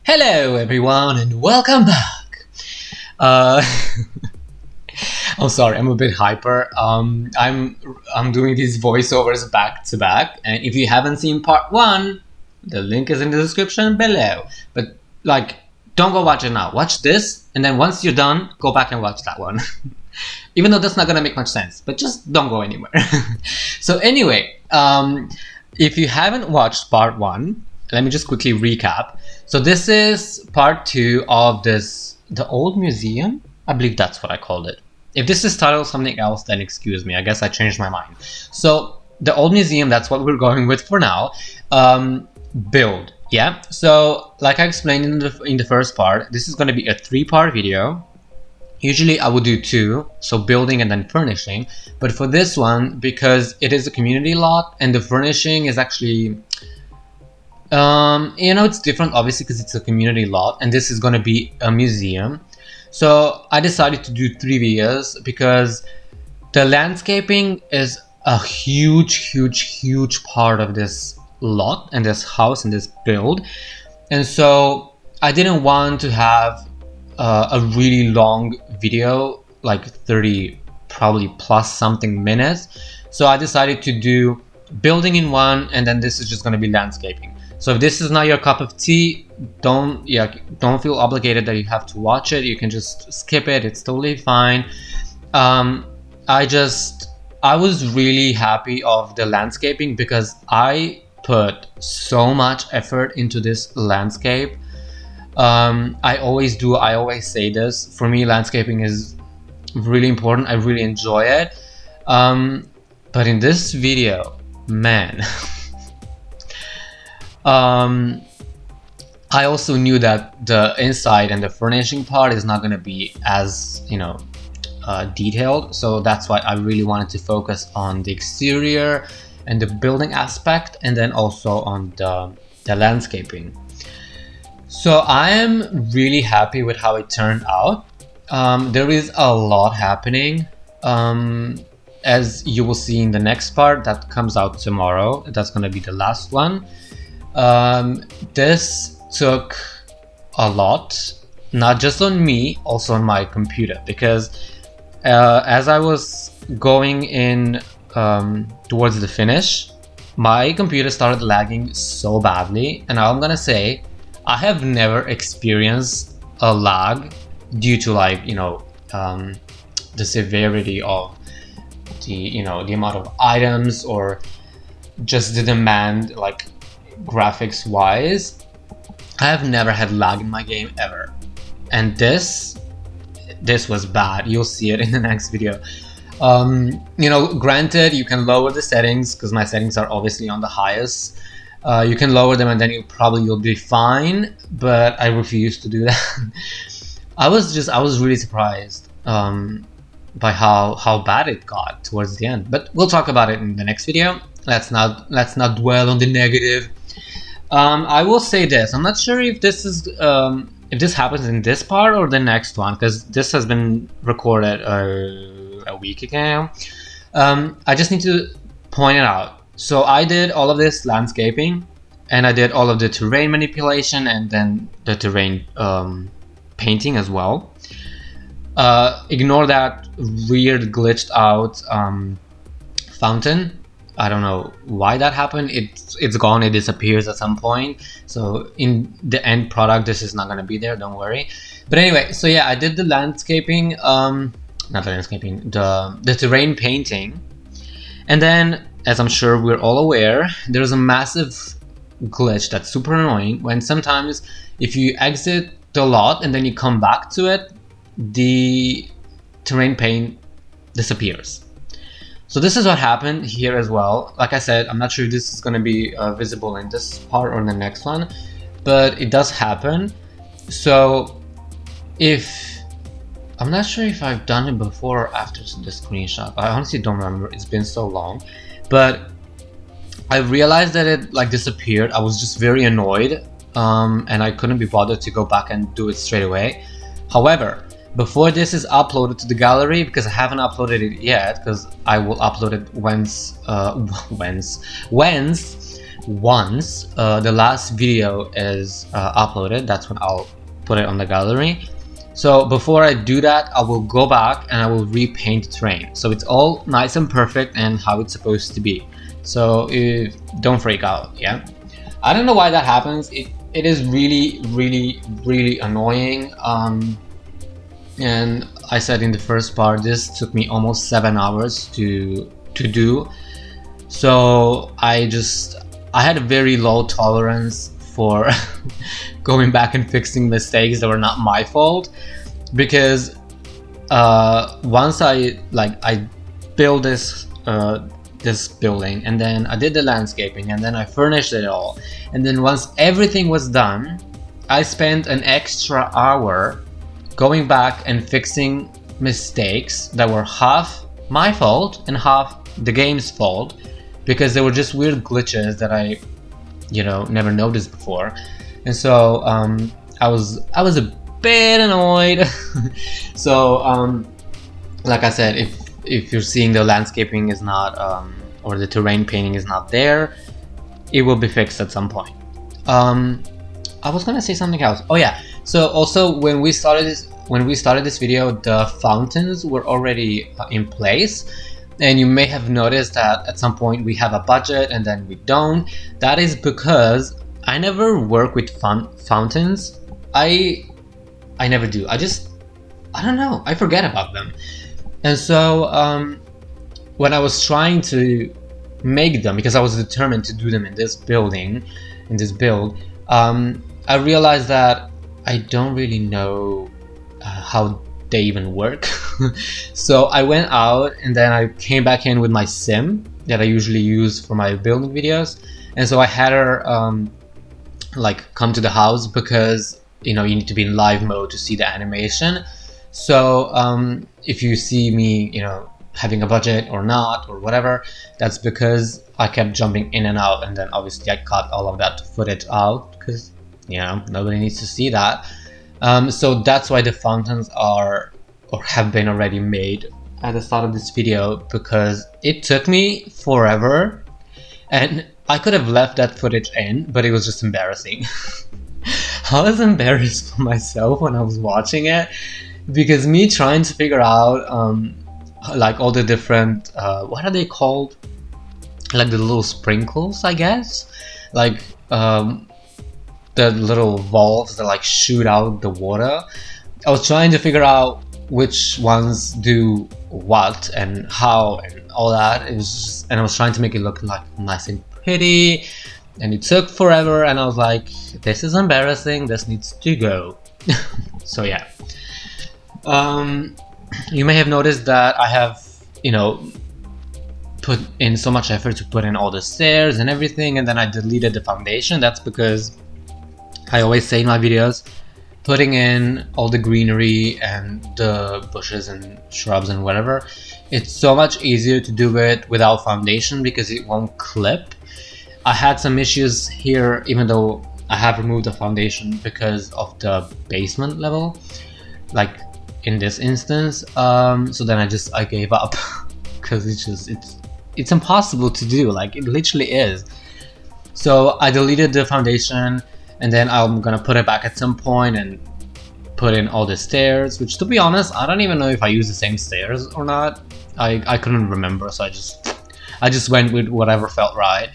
Hello everyone and welcome back. Uh, I'm sorry, I'm a bit hyper. I'm doing these voiceovers back to back, and if you haven't seen part one, the link is in the description below. But like, don't go watch it now. Watch this, and then once you're done, go back and watch that one. Even though that's not gonna make much sense, but just don't go anywhere. So anyway, if you haven't watched part one, let me just quickly recap. So this is part two of the old museum. I believe that's what I called it. If this is titled something else, then excuse me. I guess I changed my mind. So the old museum, that's what we're going with for now. Build, yeah. So like I explained in the first part, this is going to be a 3-part video. Usually I would do 2, so building and then furnishing. But for this one, because it is a community lot and the furnishing is actually, it's different obviously because it's a community lot and this is going to be a museum. So I decided to do 3 videos because the landscaping is a huge part of this lot and this house and this build. And so I didn't want to have a really long video, like 30 probably plus something minutes. So I decided to do building in one, and then this is just going to be landscaping. So if this is not your cup of tea, don't feel obligated that you have to watch it. You can just skip it. It's totally fine. I was really happy of the landscaping because I put so much effort into this landscape. I always say this. For me, landscaping is really important. I really enjoy it. But in this video, man, I also knew that the inside and the furnishing part is not going to be as, detailed. So that's why I really wanted to focus on the exterior and the building aspect, and then also on the landscaping. So I am really happy with how it turned out. There is a lot happening, as you will see in the next part that comes out tomorrow. That's going to be the last one. This took a lot, not just on me, also on my computer, because as I was going in towards the finish, my computer started lagging so badly, and I'm gonna say I have never experienced a lag due to the severity of the amount of items or just the demand, like graphics wise. I have never had lag in my game ever, and this was bad. You'll see it in the next video. Granted, you can lower the settings because my settings are obviously on the highest. You can lower them and then you'll be fine, but I refuse to do that. I was really surprised by how bad it got towards the end, but we'll talk about it in the next video. Let's not dwell on the negative. I will say this: I'm not sure if this happens in this part or the next one, because this has been recorded a week ago. I just need to point it out. So I did all of this landscaping, and I did all of the terrain manipulation, and then the terrain painting as well. Ignore that weird glitched out fountain. I don't know why that happened. It's gone. It disappears at some point. So in the end product, this is not going to be there. Don't worry. But anyway, so yeah, I did the landscaping, not the landscaping, the terrain painting, and then, as I'm sure we're all aware, there's a massive glitch that's super annoying when sometimes if you exit the lot and then you come back to it, the terrain paint disappears. So this is what happened here as well. Like I said, I'm not sure if this is going to be visible in this part or in the next one, but it does happen. So I'm not sure if I've done it before or after the screenshot. I honestly don't remember. It's been so long. But I realized that it disappeared. I was just very annoyed, and I couldn't be bothered to go back and do it straight away. However, before this is uploaded to the gallery, because I haven't uploaded it yet, because I will upload it once once the last video is uploaded, that's when I'll put it on the gallery. So before I do that, I will go back and I will repaint the terrain, so it's all nice and perfect and how it's supposed to be. So don't freak out. Yeah, I don't know why that happens. It is really annoying. And I said in the first part, this took me almost 7 hours to do. So I had a very low tolerance for going back and fixing mistakes that were not my fault, because once I built this this building, and then I did the landscaping, and then I furnished it all, and then once everything was done, I spent an extra hour going back and fixing mistakes that were half my fault and half the game's fault, because there were just weird glitches that I never noticed before. And so I was a bit annoyed. So like I said, if you're seeing the landscaping is not or the terrain painting is not there, it will be fixed at some point. I was gonna say something else. Oh yeah, so also when we started this video, the fountains were already in place. And you may have noticed that at some point we have a budget and then we don't. That is because I never work with fountains. I never do. I don't know. I forget about them. And so when I was trying to make them, because I was determined to do them in this build, I realized that I don't really know how they even work. So I went out and then I came back in with my sim that I usually use for my building videos, and so I had her come to the house, because you need to be in live mode to see the animation. So if you see me having a budget or not or whatever, that's because I kept jumping in and out, and then obviously I cut all of that footage out, because nobody needs to see that. So that's why the fountains are or have been already made at the start of this video, because it took me forever, and I could have left that footage in, but it was just embarrassing. I was embarrassed for myself when I was watching it, because me trying to figure out all the different what are they called, like the little sprinkles, I guess, the little valves that shoot out the water. I was trying to figure out which ones do what and how and all that. And I was trying to make it look nice and pretty, and it took forever, and I was like, this is embarrassing, this needs to go. So yeah, you may have noticed that I have put in so much effort to put in all the stairs and everything, and then I deleted the foundation. That's because I always say in my videos, putting in all the greenery and the bushes and shrubs and whatever, it's so much easier to do it without foundation, because it won't clip. I had some issues here, even though I have removed the foundation, because of the basement level, in this instance. So then I gave up, because it's impossible to do. It literally is. So I deleted the foundation, and then I'm gonna put it back at some point and put in all the stairs, which, to be honest, I don't even know if I use the same stairs or not. I couldn't remember, so I just went with whatever felt right.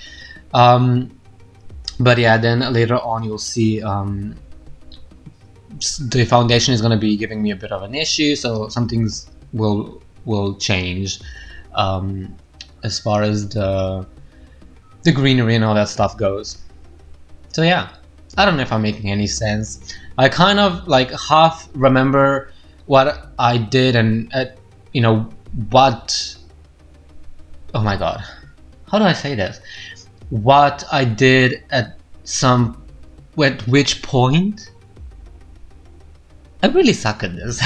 But yeah, then later on you'll see the foundation is gonna be giving me a bit of an issue, so some things will change as far as the greenery and all that stuff goes. So yeah, I don't know if I'm making any sense. I kind of half remember what I did, and what, oh my god, how do I say this? What I did at which point? I really suck at this.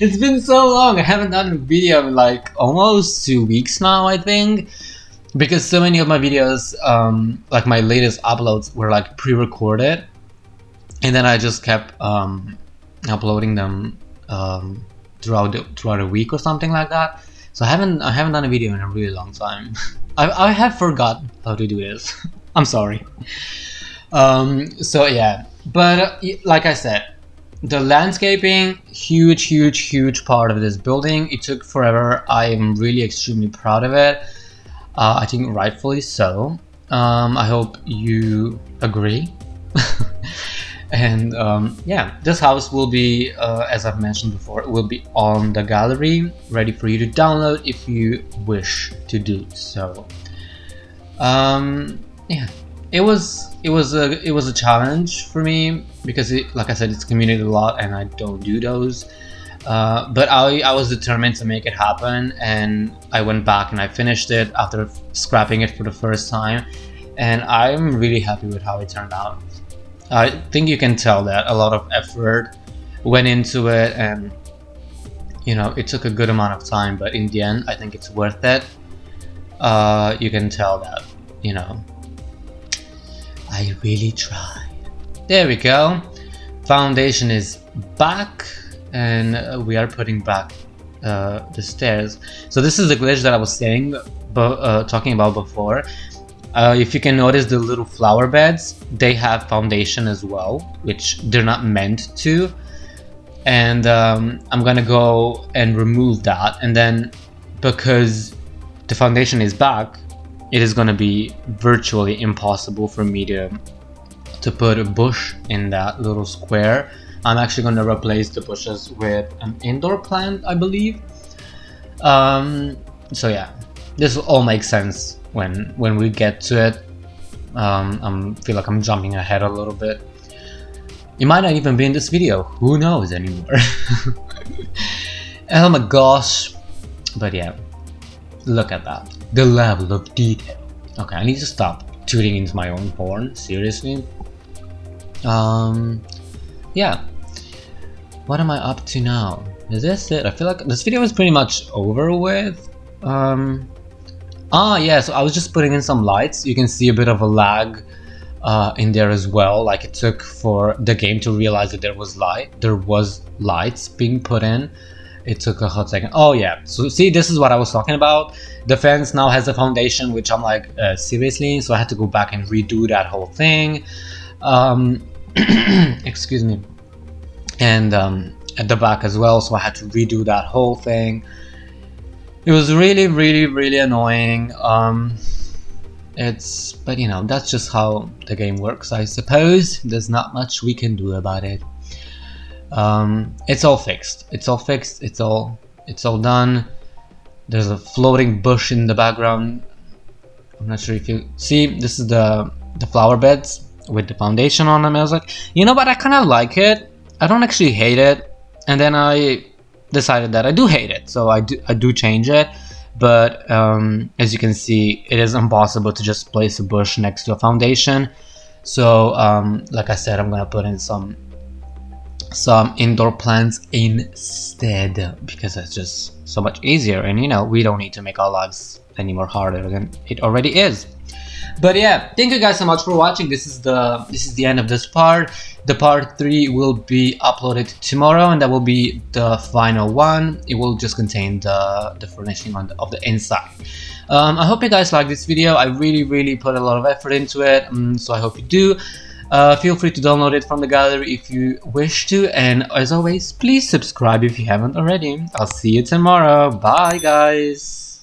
It's been so long. I haven't done a video in almost 2 weeks now, I think, because so many of my videos, my latest uploads, were pre-recorded, and then I just kept uploading them throughout a week or something like that. So I haven't done a video in a really long time. I have forgotten how to do this. I'm sorry. So yeah, but like I said, the landscaping, huge part of this building. It took forever. I am really extremely proud of it. I think rightfully so. I hope you agree. And yeah, this house will be, as I've mentioned before, it will be on the gallery, ready for you to download if you wish to do so. Yeah, it was a challenge for me because like I said, it's community a lot, and I don't do those. But I was determined to make it happen, and I went back and I finished it after scrapping it for the first time, and I'm really happy with how it turned out. I think you can tell that a lot of effort went into it, and it took a good amount of time, but in the end I think it's worth it. You can tell that I really tried. There we go. Foundation is back, and we are putting back the stairs. So this is the glitch that I was talking about before. If you can notice, the little flower beds, they have foundation as well, which they're not meant to. And I'm gonna go and remove that, and then because the foundation is back, it is gonna be virtually impossible for me to put a bush in that little square. I'm actually gonna replace the bushes with an indoor plant, I believe. So yeah, this will all make sense when we get to it. I feel like I'm jumping ahead a little bit. It might not even be in this video, who knows anymore. Oh my gosh. But yeah, look at that, the level of detail. Okay, I need to stop tooting into my own horn, seriously. Yeah, what am I up to now? Is this it? I feel like this video is pretty much over with. Yeah, so I was just putting in some lights. You can see a bit of a lag in there as well. Like, it took for the game to realize that there was lights being put in. It took a hot second. Oh yeah, so see, this is what I was talking about. The fence now has a foundation, which I'm like, seriously? So I had to go back and redo that whole thing. Excuse me. And at the back as well, so I had to redo that whole thing. It was really annoying. But that's just how the game works, I suppose. There's not much we can do about it. It's all fixed. It's all done. There's a floating bush in the background. I'm not sure if you see. This is the flower beds with the foundation on them. I was like, but I kind of like it. I don't actually hate it. And then I decided that I do hate it, so I do change it. But as you can see, it is impossible to just place a bush next to a foundation. So like I said, I'm gonna put in some indoor plants instead, because it's just so much easier, and we don't need to make our lives any more harder than it already is. But yeah, thank you guys so much for watching. This is the end of this part. The part 3 will be uploaded tomorrow, and that will be the final one. It will just contain the furnishing of the inside. I hope you guys like this video. I really put a lot of effort into it, so I hope you do. Feel free to download it from the gallery if you wish to, and as always, please subscribe if you haven't already. I'll see you tomorrow. Bye guys.